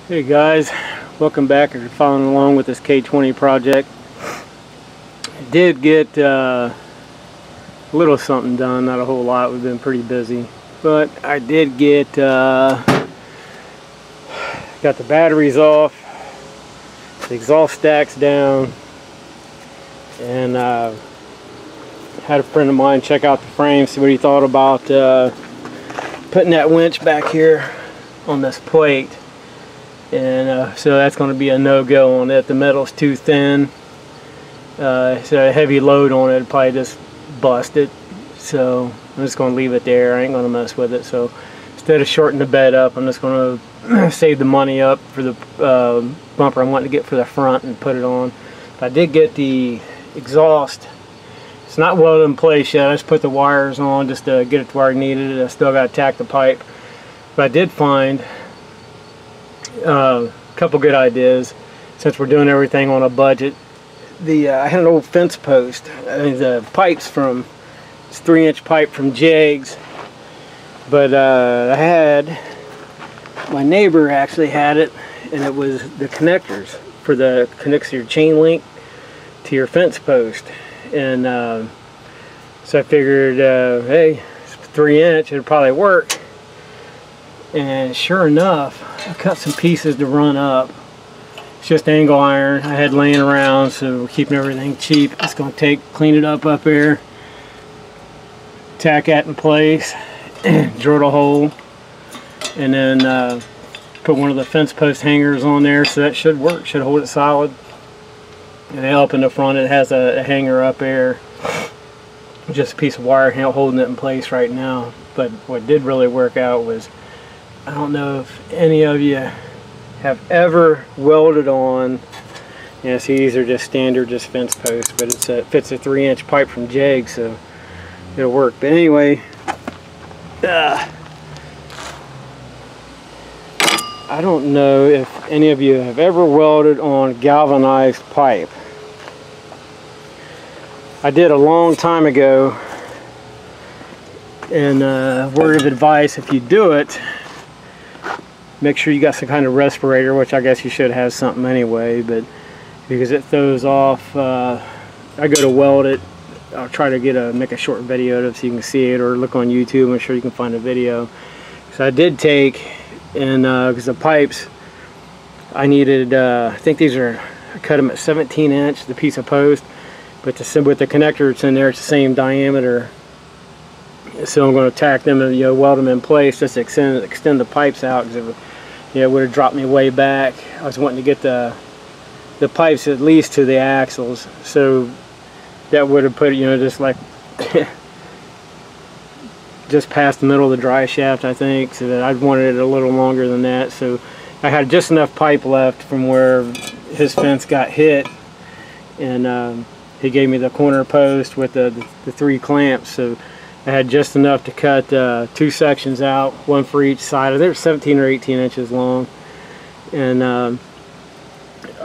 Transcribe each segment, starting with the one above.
Hey guys, welcome back. If you're following along with this K20 project, I did get a little something done, not a whole lot. We've been pretty busy, but I did get got the batteries off, the exhaust stacks down, and had a friend of mine check out the frame, see what he thought about putting that winch back here on this plate. And so that's going to be a no-go on it. The metal's too thin, so a heavy load on it probably just bust it. So I'm just going to leave it there. I ain't going to mess with it. So instead of shorting the bed up, I'm just going to save the money up for the bumper I want to get for the front and put it on. But I did get the exhaust. It's not welded in place yet. I just put the wires on just to get it to where I needed it. I still got to tack the pipe. But I did find a couple good ideas since we're doing everything on a budget. I had an old fence post. The pipes from, it's 3-inch pipe from Jegs, but I had, my neighbor actually had it, and it was the connectors for the connects your chain link to your fence post. And so I figured, hey, it's 3-inch, it'll probably work. And sure enough, I cut some pieces to run up. It's just angle iron I had laying around, so we're keeping everything cheap. It's going to clean it up there, tack that in place, drill a hole, and then put one of the fence post hangers on there, so that should work, should hold it solid. And then up in the front it has a hanger up there, just a piece of wire holding it in place right now. But what did really work out was, I don't know if any of you have ever welded on, yeah, see, these are just standard, just fence posts, but it fits a 3-inch pipe from Jag, so it'll work. But anyway, I don't know if any of you have ever welded on galvanized pipe. I did a long time ago, and word of advice, if you do it, make sure you got some kind of respirator, which I guess you should have something anyway, but because it throws off, I go to weld it. I'll try to make a short video of it so you can see it, or look on YouTube. I'm sure you can find a video. So I did take, and because the pipes, I needed, I think these are, I cut them at 17-inch, the piece of post, but with the connector that's in there, it's the same diameter. So I'm going to tack them and weld them in place just to extend the pipes out, because it would have dropped me way back. I was wanting to get the pipes at least to the axles, so that would have put just like just past the middle of the dry shaft, I think. So that I wanted it a little longer than that. So I had just enough pipe left from where his fence got hit, and he gave me the corner post with the 3 clamps. So I had just enough to cut 2 sections out, one for each side. They're 17 or 18 inches long. And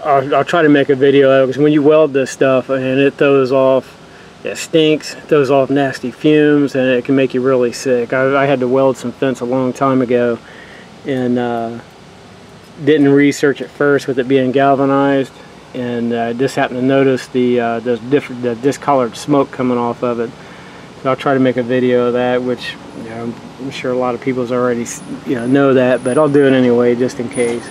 I'll try to make a video of it, because when you weld this stuff and it throws off, it stinks, it throws off nasty fumes, and it can make you really sick. I had to weld some fence a long time ago, and didn't research it first with it being galvanized, and just happened to notice the discolored smoke coming off of it. So I'll try to make a video of that, which I'm sure a lot of people's already know that, but I'll do it anyway just in case.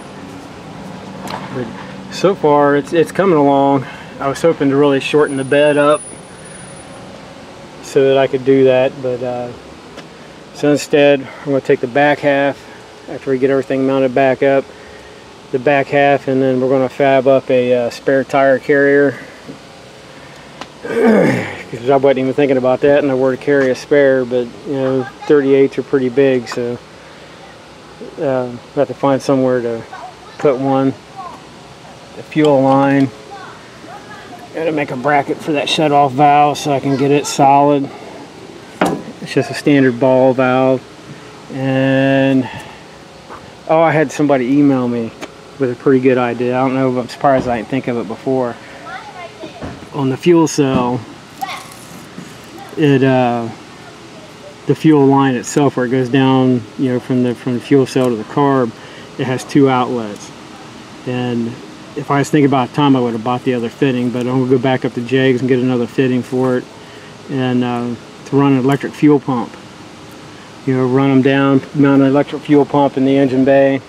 But so far it's coming along. I was hoping to really shorten the bed up so that I could do that, but so instead I'm going to take the back half after we get everything mounted back up, the back half, and then we're going to fab up a spare tire carrier. Because I wasn't even thinking about that, and I were to carry a spare, but 38s are pretty big, so I have to find somewhere to put one. The fuel line, got to make a bracket for that shut-off valve so I can get it solid. It's just a standard ball valve. And oh, I had somebody email me with a pretty good idea. I don't know, I'm surprised I didn't think of it before. On the fuel cell, the fuel line itself, where it goes down, from the fuel cell to the carb, it has 2 outlets. And if I was thinking about time, I would have bought the other fitting, but I'm gonna go back up to Jegs and get another fitting for it, and to run an electric fuel pump. You know, run them down, mount an electric fuel pump in the engine bay.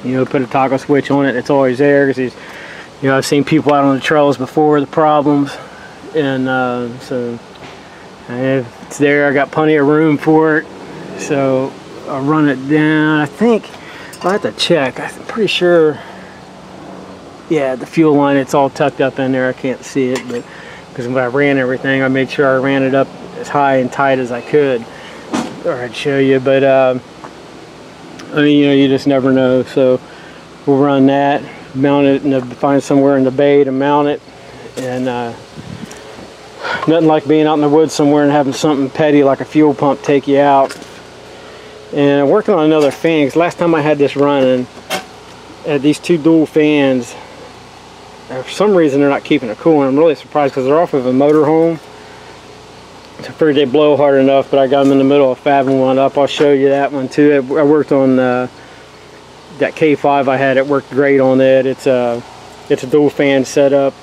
You know, put a toggle switch on it. It's always there because you know, I've seen people out on the trails before, the problems, and so it's there. I got plenty of room for it, so I'll run it down. I think I'll have to check. I'm pretty sure. Yeah, the fuel line, it's all tucked up in there. I can't see it, but because when I ran everything, I made sure I ran it up as high and tight as I could. Or I'd show you, but I mean, you know, you just never know. So we'll run that, mount it, and find somewhere in the bay to mount it. And nothing like being out in the woods somewhere and having something petty like a fuel pump take you out. And I'm working on another fan, because last time I had this running, I had these 2 dual fans. And for some reason they're not keeping it cool, and I'm really surprised because they're off of a motorhome. So I figured they blow hard enough, but I got them in the middle of fabbing one up. I'll show you that one too. I worked on that K5 I had. It worked great on that. It's a dual fan setup.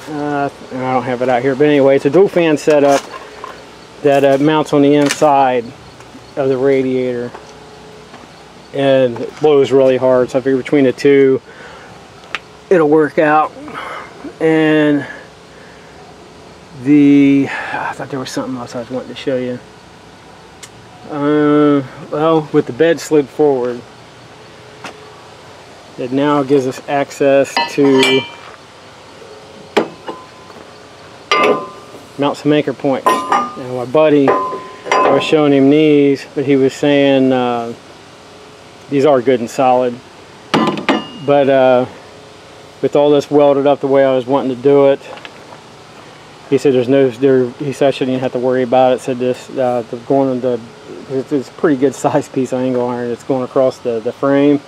I don't have it out here, but anyway, it's a dual fan setup that mounts on the inside of the radiator, and it blows really hard. So I figure between the 2, it'll work out. And I thought there was something else I was wanting to show you. Well, with the bed slid forward, it now gives us access to mount some anchor points. And my buddy, I was showing him these, but he was saying these are good and solid. But with all this welded up the way I was wanting to do it, he said he said I shouldn't even have to worry about it. Said this, it's a pretty good size piece of angle iron that's going across the frame.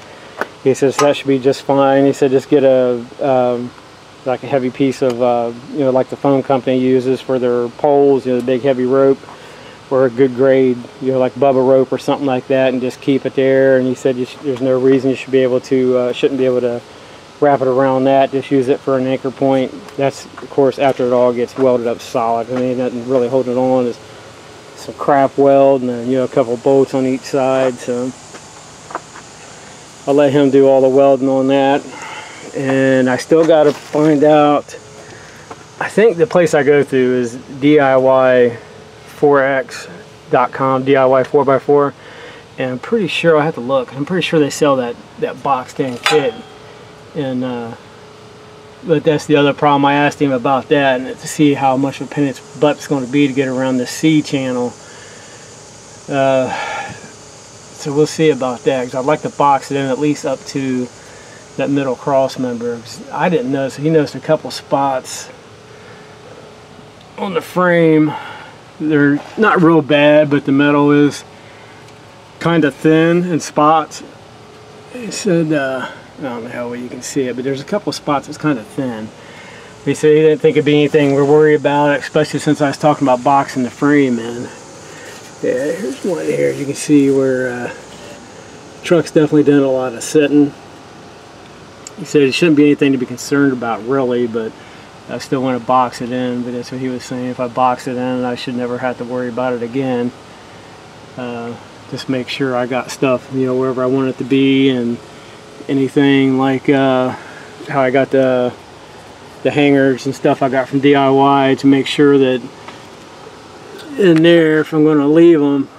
He says that should be just fine. He said just get like a heavy piece of, you know, like the phone company uses for their poles, you know, the big heavy rope, or a good grade, you know, like Bubba rope or something like that, and just keep it there. And he said there's no reason you should be able to, shouldn't be able to wrap it around that. Just use it for an anchor point. That's, of course, after it all gets welded up solid. I mean, nothing really holding it on is some crap weld and then, you know, a couple bolts on each side. So I'll let him do all the welding on that. And I still got to find out, I think the place I go through is DIY4x.com, DIY 4x4, and I'm pretty sure, I have to look, I'm pretty sure they sell that boxed in kit. And but that's the other problem. I asked him about that, and to see how much of a pain in its butt it's going to be to get around the C channel. So we'll see about that, because I'd like to box it in at least up to that middle cross member. I didn't notice. He noticed a couple spots on the frame. They're not real bad, but the metal is kind of thin in spots. He said, I don't know how well you can see it, but there's a couple spots that's kind of thin. He said he didn't think it'd be anything we're worried about, especially since I was talking about boxing the frame in. Yeah, here's one here. You can see where the truck's definitely done a lot of sitting. He said it shouldn't be anything to be concerned about, really, but I still want to box it in. But that's what he was saying. If I box it in, I should never have to worry about it again. Just make sure I got stuff, you know, wherever I want it to be, and anything like how I got the hangers and stuff I got from DIY, to make sure that in there, if I'm going to leave them,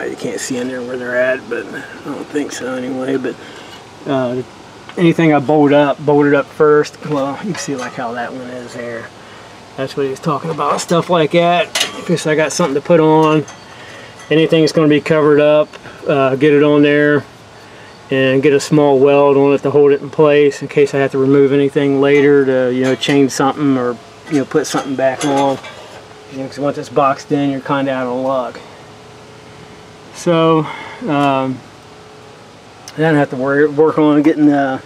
you can't see in there where they're at, but I don't think so anyway. But anything I bolted up first. Well, you can see like how that one is there. That's what he was talking about, stuff like that. In case I got something to put on, anything that's going to be covered up, get it on there, and get a small weld on it to hold it in place in case I have to remove anything later to, you know, change something or, you know, put something back on. You know, because once it's boxed in, you're kind of out of luck. So I don't have to work on getting the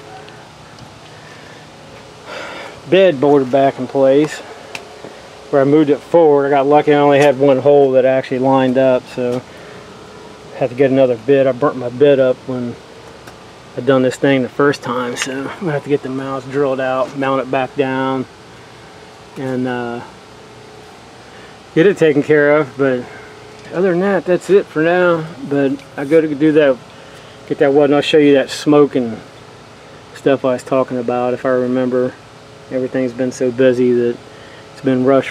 bed bolted back in place. Where I moved it forward, I got lucky. I only had one hole that actually lined up, so I had to get another bit. I burnt my bit up when I'd done this thing the first time, so I'm gonna have to get the mounts drilled out, mount it back down, and get it taken care of. But other than that, that's it for now. But I go to do that, get that welding. I'll show you that smoke and stuff I was talking about, if I remember. Everything's been so busy that it's been rush.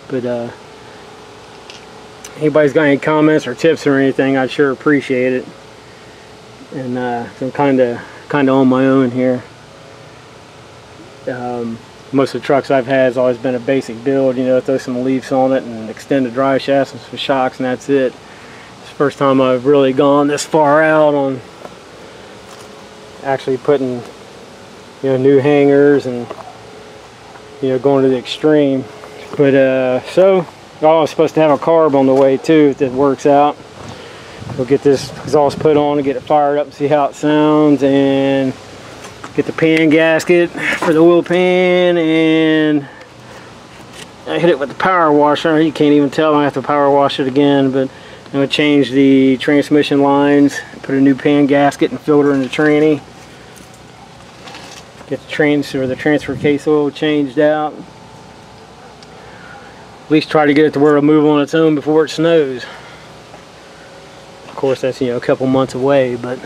But anybody's got any comments or tips or anything, I'd sure appreciate it. And so I'm kind of on my own here. Most of the trucks I've had has always been a basic build, you know, throw some leaves on it and extend the drive shafts and some shocks, and that's it. It's the first time I've really gone this far out on actually putting, you know, new hangers and, you know, going to the extreme. But so I was supposed to have a carb on the way too, if that works out. We'll get this exhaust put on and get it fired up and see how it sounds, and get the pan gasket for the oil pan, and I hit it with the power washer. You can't even tell I have to power wash it again, but I'm going to change the transmission lines, put a new pan gasket and filter in the tranny, get the transfer case oil changed out. At least try to get it to where it'll move on its own before it snows. Of course, that's, you know, a couple months away, but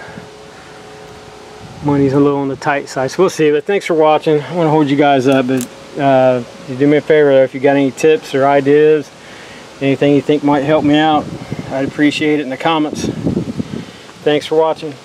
money's a little on the tight side, so we'll see. But thanks for watching. I want to hold you guys up, but you do me a favor though, if you got any tips or ideas, anything you think might help me out, I'd appreciate it in the comments. Thanks for watching.